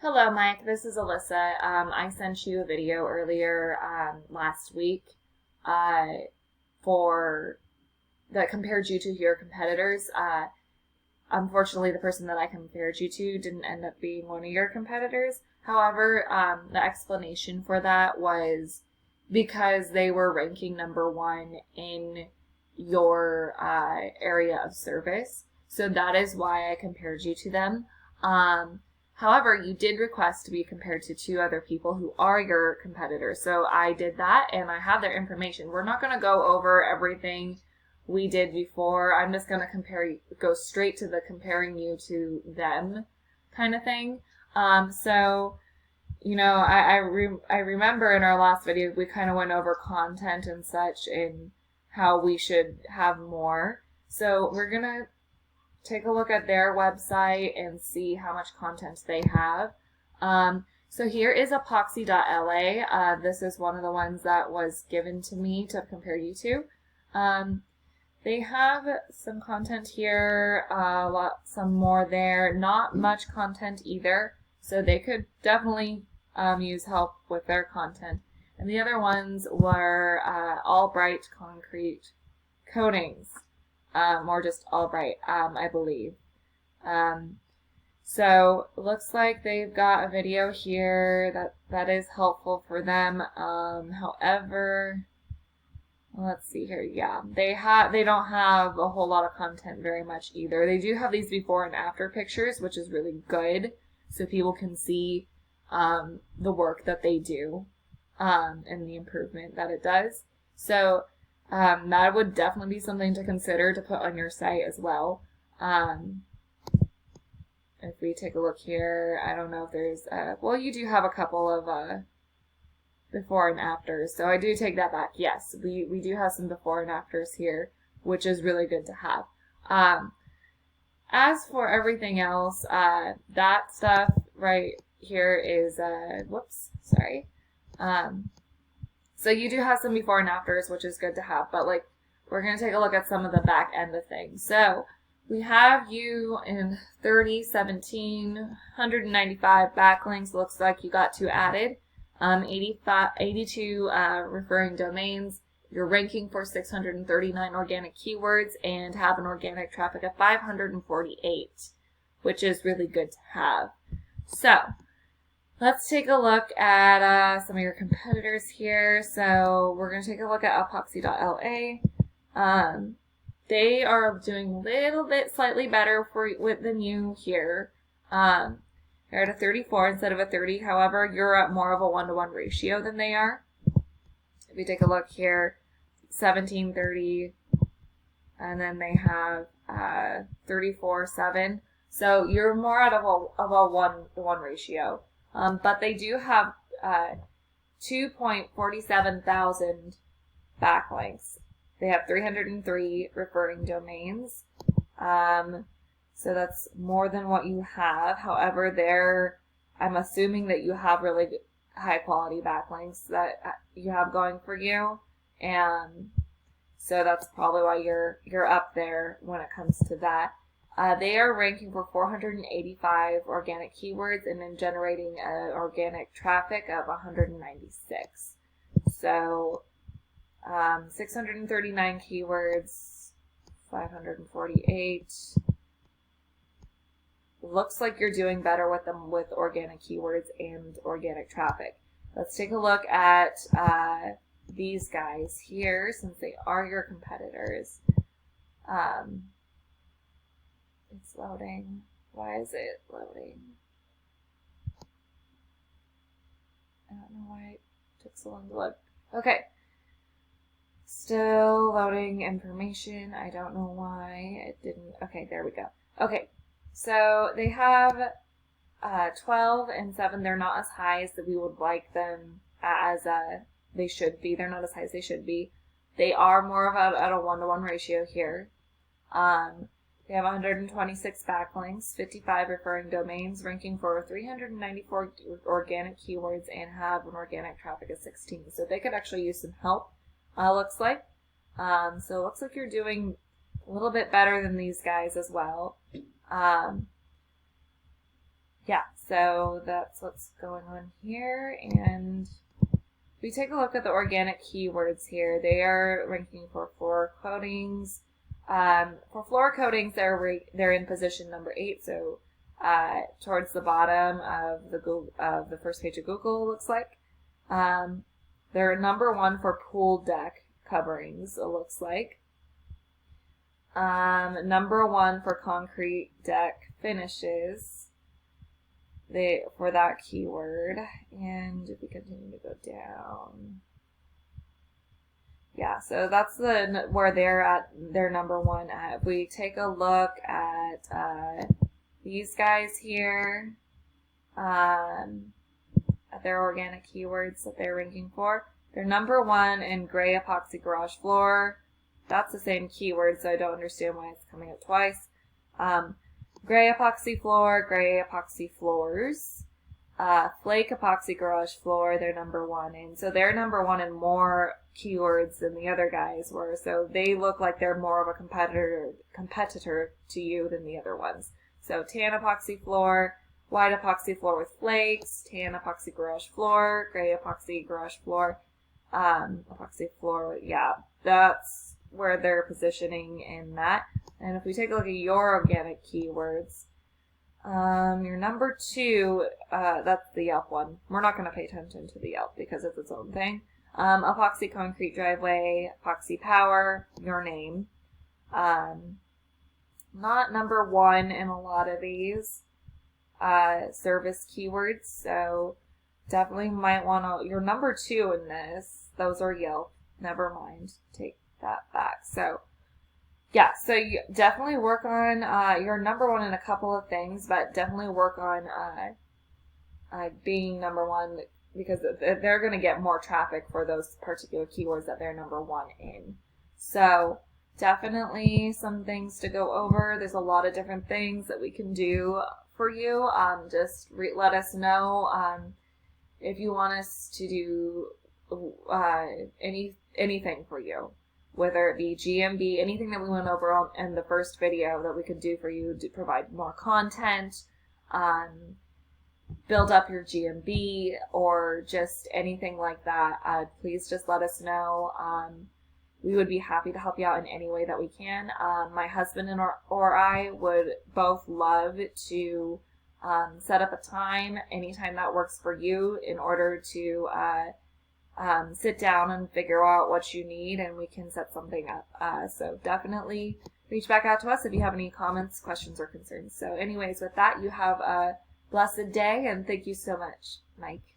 Hello, Mike. This is Alyssa. I sent you a video earlier last week uh, for that compared you to your competitors. Unfortunately, the person that I compared you to didn't end up being one of your competitors. However, the explanation for that was because they were ranking number one in your area of service. So that is why I compared you to them. However, you did request to be compared to two other people who are your competitors. So I did that and I have their information. We're not going to go over everything we did before. I'm just going to go straight to the comparing you to them kind of thing. I remember in our last video, we kind of went over content and such and how we should have more. So we're going to take a look at their website and see how much content they have. So here is epoxy.la. This is one of the ones that was given to me to compare you to. They have some content here, some more there. Not much content either, so they could definitely use help with their content. And the other ones were all bright concrete coatings. Or just all bright, I believe. So looks like they've got a video here that is helpful for them. However, let's see here. Yeah, they don't have a whole lot of content very much either. They do have these before and after pictures, which is really good, so people can see the work that they do and the improvement that it does. So that would definitely be something to consider to put on your site as well. If we take a look here, I don't know if there's, well, you do have a couple of before and afters, so I do take that back. Yes, we do have some before and afters here, which is really good to have. As for everything else, that stuff right here is, whoops, sorry. So you do have some before and afters, which is good to have, but we're going to take a look at some of the back end of things. So we have you in 30, 17, 195 backlinks. Looks like you got 2 added. 82 referring domains. You're ranking for 639 organic keywords and have an organic traffic of 548, which is really good to have. So let's take a look at some of your competitors here. So we're going to take a look at epoxy.la. They are doing a little bit slightly better than you here. They're at a 34 instead of a 30. However, you're at more of a 1-to-1 ratio than they are. If you take a look here, 17, 30, and then they have 34, 7. So you're more out of a 1-to-1 ratio. But they do have 2.47 thousand backlinks. They have 303 referring domains. So that's more than what you have. However, I'm assuming that you have really high quality backlinks that you have going for you. And so that's probably why you're up there when it comes to that. They are ranking for 485 organic keywords and then generating organic traffic of 196. So 639 keywords, 548. Looks like you're doing better with them with organic keywords and organic traffic. Let's take a look at these guys here since they are your competitors. It's loading. Why is it loading? I don't know why it took so long to load. Okay. Still loading information. I don't know why it didn't. Okay, there we go. Okay. So they have 12 and 7. They're not as high as we would like them as they should be. They're not as high as they should be. They are more of at a 1-to-1 ratio here. They have 126 backlinks, 55 referring domains, ranking for 394 organic keywords, and have an organic traffic of 16. So they could actually use some help, looks like. So it looks like you're doing a little bit better than these guys as well. yeah, so that's what's going on here. And we take a look at the organic keywords here. They are ranking for floor coatings. For floor coatings, they're in position number 8, so towards the bottom of the first page of Google, looks like. They're number 1 for pool deck coverings, it looks like. Number 1 for concrete deck finishes. For that keyword. And if we continue to go down, yeah, so that's where they're number 1 at. If we take a look at these guys here, at their organic keywords that they're ranking for, they're number 1 in gray epoxy garage floor. That's the same keyword, so I don't understand why it's coming up twice. Gray epoxy floor, gray epoxy floors, flake epoxy garage floor, they're number 1 in. So they're number 1 in more keywords than the other guys were. So they look like they're more of a competitor to you than the other ones. So tan epoxy floor, white epoxy floor with flakes, tan epoxy garage floor, gray epoxy garage floor, epoxy floor, yeah, that's where they're positioning in that. And if we take a look at your organic keywords, your number 2, that's the Yelp one. We're not going to pay attention to the Yelp because it's its own thing. Epoxy concrete driveway, Epoxy Power, your name. Not number 1 in a lot of these service keywords, so definitely might want to. You're number 2 in this. Those are Yelp. Never mind. Take that back. So yeah, so you definitely work on, you're number 1 in a couple of things, but definitely work on being number 1 because they're going to get more traffic for those particular keywords that they're number 1 in. So definitely some things to go over. There's a lot of different things that we can do for you. Just let us know if you want us to do anything for you. Whether it be GMB, anything that we went over in the first video that we could do for you to provide more content, build up your GMB, or just anything like that, please just let us know. We would be happy to help you out in any way that we can. My husband or I would both love to set up a time, anytime that works for you, in order to sit down and figure out what you need, and we can set something up. So definitely reach back out to us if you have any comments, questions, or concerns. So anyways, with that, you have a blessed day, and thank you so much, Mike.